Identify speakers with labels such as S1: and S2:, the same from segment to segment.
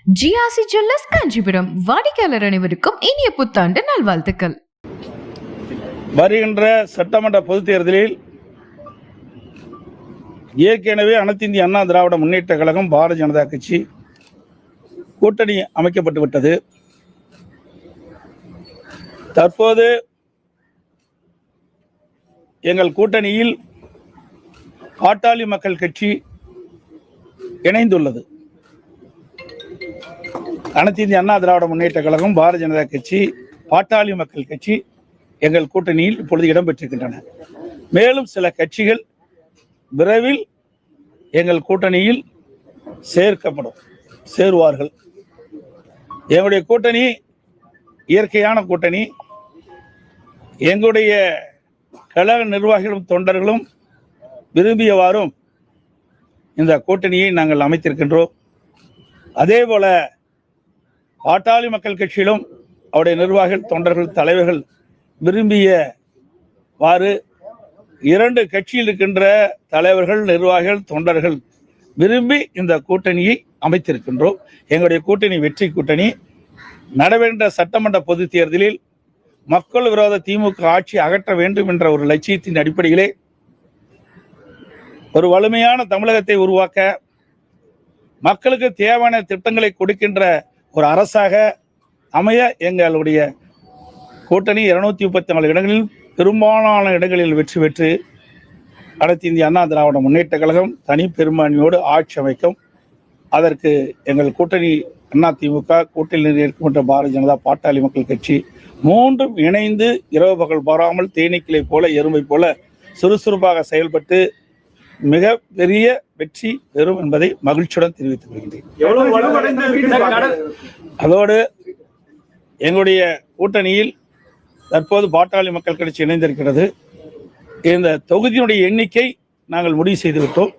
S1: GRC jewellers Kanchipuram வாடிக்கையாளர் அனைவருக்கும் இனிய புத்தாண்டு நல்வாழ்த்துக்கள்.
S2: வருகின்ற சட்டமன்ற பொதுத் தேர்தலில் ஏற்கனவே அனைத்து இந்திய அண்ணா திராவிட முன்னேற்ற கழகம் பாரதிய ஜனதா கட்சி கூட்டணி அமைக்கப்பட்டு விட்டது. தற்போது எங்கள் கூட்டணியில் பாட்டாளி மக்கள் கட்சி இணைந்துள்ளது. அனைத்து இந்திய அண்ணா திராவிட முன்னேற்ற கழகம் பாரதிய ஜனதா கட்சி பாட்டாளி மக்கள் கட்சி எங்கள் கூட்டணியில் இப்பொழுது இடம்பெற்றிருக்கின்றன. மேலும் சில கட்சிகள் விரைவில் எங்கள் கூட்டணியில் சேருவார்கள். எங்களுடைய கூட்டணி இயற்கையான கூட்டணி. எங்களுடைய கழக நிர்வாகிகளும் தொண்டர்களும் விரும்பியவாறும் இந்த கூட்டணியை நாங்கள் அமைத்திருக்கின்றோம். அதே போல பாட்டாளி மக்கள் கட்சியிலும் அவருடைய நிர்வாகிகள் தொண்டர்கள் தலைவர்கள் விரும்பியவாறு இரண்டு கட்சியில் இருக்கின்ற தலைவர்கள் நிர்வாகிகள் தொண்டர்கள் விரும்பி இந்த கூட்டணியை அமைத்திருக்கின்றோம். எங்களுடைய கூட்டணி வெற்றி கூட்டணி. நடைபெற்ற சட்டமன்ற பொது தேர்தலில் மக்கள் விரோத திமுக ஆட்சி அகற்ற வேண்டும் என்ற ஒரு லட்சியத்தின் அடிப்படையிலே ஒரு வலிமையான தமிழகத்தை உருவாக்க மக்களுக்கு தேவையான திட்டங்களை கொடுக்கின்ற ஒரு அரசாக அமைய எங்களுடைய கூட்டணி 234 இடங்களில் பெரும்பாலான இடங்களில் வெற்றி பெற்று அனைத்து இந்திய அண்ணா திராவிட முன்னேற்ற கழகம் தனி பெரும்பான்மையோடு ஆட்சி அமைக்கும். அதற்கு எங்கள் கூட்டணி அதிமுக கூட்டணியில் இருக்கின்ற பாரதிய ஜனதா பாட்டாளி மக்கள் கட்சி மூன்றும் இணைந்து இரவு பகல் பாராமல் தேனீக்களை போல எறும்பை போல சுறுசுறுப்பாக செயல்பட்டு மிக பெரிய வெற்றி பெறும் என்பதை மகிழ்ச்சியுடன் தெரிவித்துக் கொள்கின்றேன். அதோடு எங்களுடைய கூட்டணியில் தற்போது பாட்டாளி மக்கள் கட்சி இணைந்திருக்கிறது. இந்த தொகுதியினுடைய எண்ணிக்கை நாங்கள் முடிவு செய்துவிட்டோம்.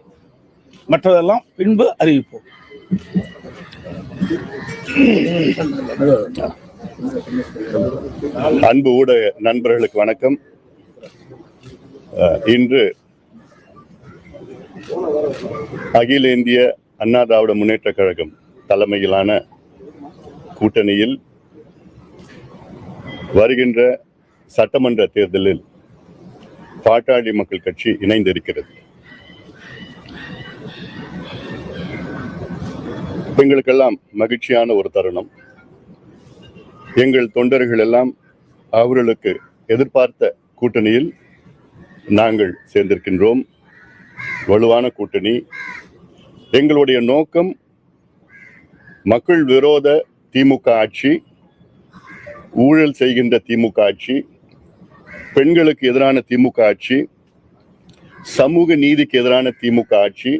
S2: மற்றதெல்லாம் பின்பு அறிவிப்போம்.
S3: அன்பு ஊடக நண்பர்களுக்கு வணக்கம். இன்று அகில இந்திய அண்ணா திராவிட முன்னேற்ற கழகம் தலைமையிலான கூட்டணியில் வருகின்ற சட்டமன்ற தேர்தலில் பாட்டாளி மக்கள் கட்சி இணைந்திருக்கிறது. எங்களுக்கெல்லாம் மகிழ்ச்சியான ஒரு தருணம். எங்கள் தொண்டர்கள் எல்லாம் அவர்களுக்கு எதிர்பார்த்த கூட்டணியில் நாங்கள் சேர்ந்திருக்கின்றோம். வலுவான கூட்டணி. எங்களுடைய நோக்கம் மக்கள் விரோத திமுக ஆட்சி, ஊழல் செய்கின்ற திமுக ஆட்சி, பெண்களுக்கு எதிரான திமுக ஆட்சி, சமூக நீதிக்கு எதிரான திமுக ஆட்சி,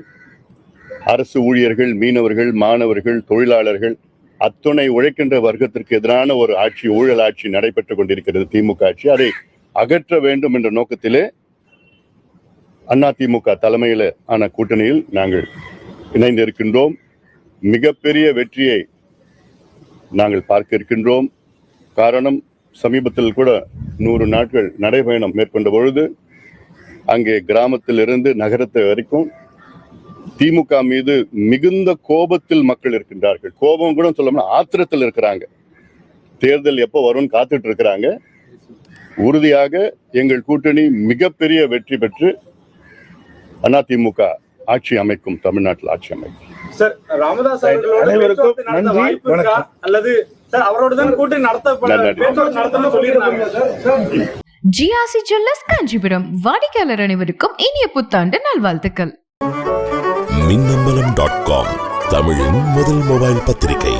S3: அரசு ஊழியர்கள், மீனவர்கள், மாணவர்கள், தொழிலாளர்கள் அத்துணை உழைக்கின்ற வர்க்கத்திற்கு எதிரான ஒரு ஆட்சி, ஊழல் ஆட்சி நடைபெற்றுக் கொண்டிருக்கிறது திமுக ஆட்சி. அதை அகற்ற வேண்டும் என்ற நோக்கத்திலே அதிமுக தலைமையில ஆன கூட்டணியில் நாங்கள் இணைந்திருக்கின்றோம். மிகப்பெரிய வெற்றியை நாங்கள் பார்க்க இருக்கின்றோம். காரணம், சமீபத்தில் கூட 100 நாட்கள் நடைபயணம் மேற்கொண்ட பொழுது அங்கே கிராமத்திலிருந்து நகரத்து வரைக்கும் திமுக மீது மிகுந்த கோபத்தில் மக்கள் இருக்கின்றார்கள். கோபம் கூட சொல்லணும்னா ஆத்திரத்தில் இருக்கிறாங்க. தேர்தல் எப்போ வரும்னு காத்துட்டு இருக்கிறாங்க. உறுதியாக எங்கள் கூட்டணி மிகப்பெரிய வெற்றி பெற்று அதிமுக ஆட்சி அமைக்கும், தமிழ்நாட்டில் ஆட்சி அமைக்கும்.
S4: சார், ராமதாஸ் அனைவருக்கும் நன்றி, வணக்கம். அல்லது சார் அவரோட தான் கூட்டணி நடத்தணும்னு சொல்லியிருந்தாங்க.
S1: ஜிஆர்சி ஜுவல்லர்ஸ் காஞ்சிபுரம் வாடிக்கையாளர் அனைவருக்கும் இனிய புத்தாண்டு நல்வாழ்த்துக்கள்.
S5: மின்னம்பலம்.com தமிழின் முதல் மொபைல் பத்திரிகை.